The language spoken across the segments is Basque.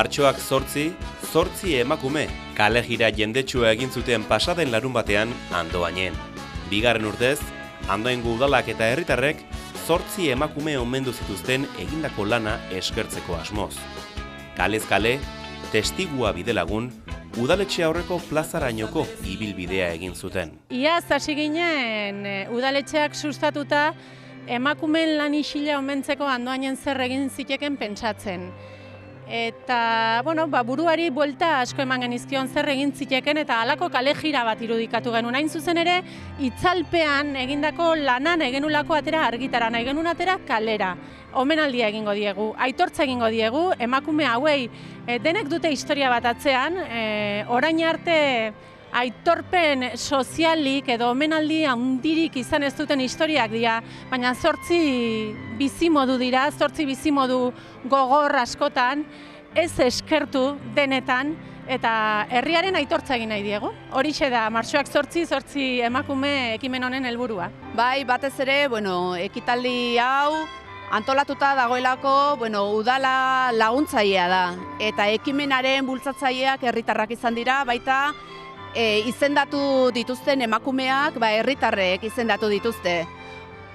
Martxoak 8 emakume kale jira jendetsua egin zuten pasaden larun batean Andoainen. Bigarren urtez, Andoaingo udalak eta herritarrek 8 emakume omendu zituzten egindako lana eskertzeko asmoz. Kalez kale, testigua bidelagun, udaletxe aurreko plazarainoko ibilbidea egin zuten. Iaz hasi ginen udaletxeak sustatuta emakumeen lan isila omentzeko Andoainen zer egin ziteken pentsatzen. Eta, buruari buelta asko eman genizkion zer egin ziteken eta halako kale jira bat irudikatu genuen. Hain zuzen ere, itzalpean egindako lanan egenulako atera argitara, nahi genuen atera kalera. Omenaldia egingo diegu, aitortza egingo diegu, emakume hauei denek dute historia bat atzean, orain arte aitorpen sozialik edo omenaldi handirik izan ez duten historiak dira, baina 8 bizimodu dira, 8 bizimodu gogor askotan, ez eskertu denetan, eta herriaren aitortza egin nahi diegu. Horixe da, martxoak 8 emakume ekimen honen helburua. Bai, batez ere, ekitaldi hau antolatuta dagoelako, udala laguntzailea da, eta ekimenaren bultzatzaileak herritarrak izan dira, baita izendatu dituzten emakumeak, herritarrek izendatu dituzte.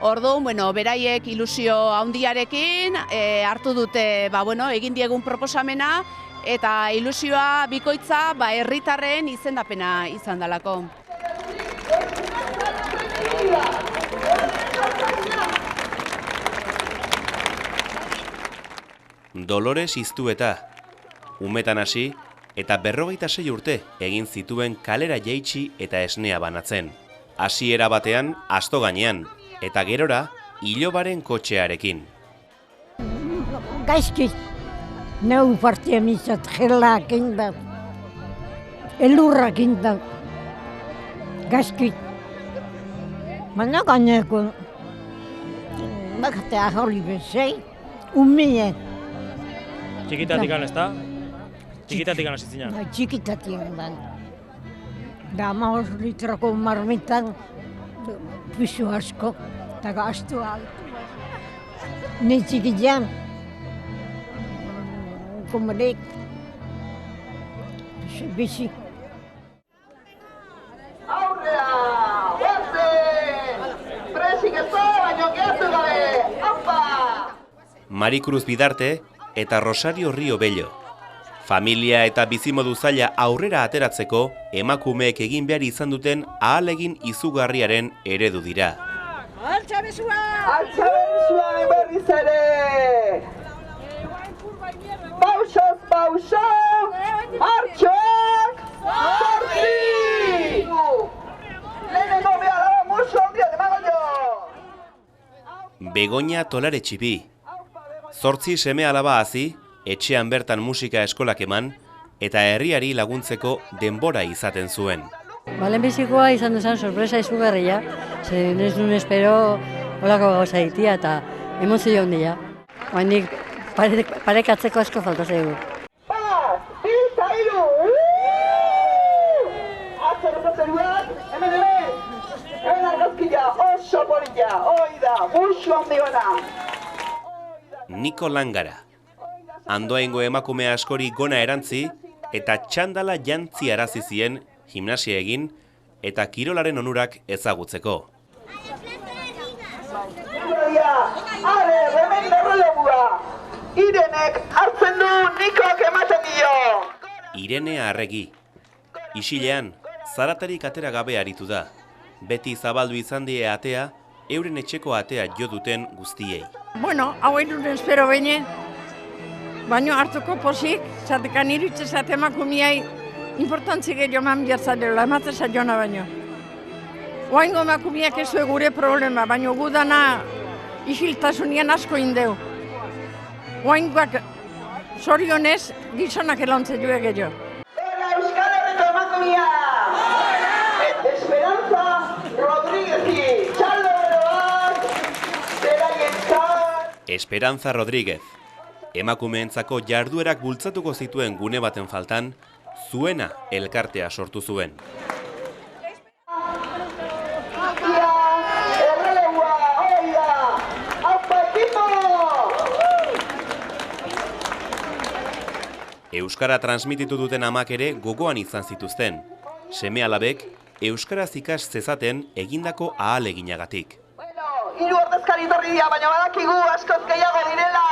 Orduan, beraiek ilusio handiarekin hartu dute, egin diegun proposamena, eta ilusioa bikoitza herritarren izendapena izan dalako. Dolores Iztueta, umetan hasi eta 46 urte egin zituen kalera jaitsi eta esnea banatzen. Hasiera batean asto gainean eta gerora ilobaren kotxearekin. Gaizki, neu partia mizat jelak inda, elurrak inda, gaizki. Baina gaineko, bakatea hori bezei, umie. Txikitatik ez da? Txikitatik hasi zinen? Txikitatik da. Da 5 litroko marmitan, pisu asko, eta gaztu altu. Ni txikitean, komarek, bizi. Aurrera! Guazen! Presik ez da, baino gehatu gabe! Opa! Marikruz Bidarte eta Rosario Rio Bello. Familia eta bizimodu zaila aurrera ateratzeko emakumeek egin behar izan duten ahalegin izugarriaren eredu dira. Altxabezua! Altxabezua berriz ere! Pausoz, pauso! Martxoak! 8! Lehenengo behala musu handia demago jo! Begoña Tolaretxibi. 8 seme alaba hazi, etxean bertan musika eskolak eman, eta herriari laguntzeko denbora izaten zuen. Lehenbizikoa izan duzan sorpresa izugarria, zen ez duen espero holako gauza ditia eta emozio handia. Oainik parekatzeko asko falta zaigu. Bat, bi, eta hiru! Atzeroko zeruak, hemen! Hemen argazkia, oso polita, hoi da, musu handi gona! Niko Langara. Andoaingo emakume askori gona erantzi eta txandala jantzi arazi zien gimnasia egin eta kirolaren onurak ezagutzeko. Are, hemen errelebua! Irenek hartzen du, Nikok ematen dio! Irene Arregi. Isilean, zaratarik atera gabe aritu da. Beti zabaldu izan die atea, euren etxeko atea jo duten guztiei. Hau edun espero baina, baina hartuko posik, zatekan iritzezat emakumiai importantzik gehiago eman bihatzadela, emateza jona baino. Oaingo emakumiak ez gure problema, baina gudana isiltasunian asko indeu. Oaingoak zorionez gizonak elantze joe gehiago. Eta Euskal Herriko emakumia! Esperanza Rodríguez, txaldo beroak, zeraientzat! Esperanza Rodríguez. Emakumeentzako jarduerak bultzatuko zituen gune baten faltan, zuena elkartea sortu zuen. Euskara transmititu duten amak ere gogoan izan zituzten. Seme-alabek euskaraz ikas zezaten egindako ahaleginagatik. Hiru ordezkari etorri dira, baina badakigu askoz gehiago direla.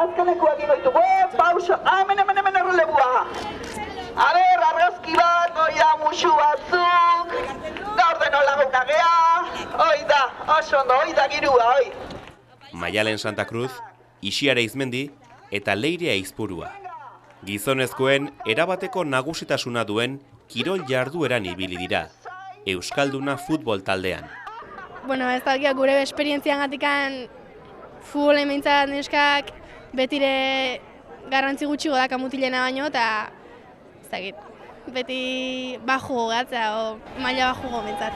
Azkeneko egin goitugu, pauso, hemen errelebua. Argazki bat, hoi da musu batzuk, gaur deno laguna gea, hoi da, oso ondo, hoi da girua, hoi. Maialen Santa Cruz, Ixiare Izmendi eta Leiria Izpurua. Gizonezkoen erabateko nagusitasuna duen kirol jardueran ibili dira, Euskalduna futbol taldean. Bueno, ez da gure esperientzian gatikan futbol emintzat neskak betire garrantzi gutxi godaka mutilena baino, eta ez dakit, beti baju gogatzea, o maila baju gomentzat.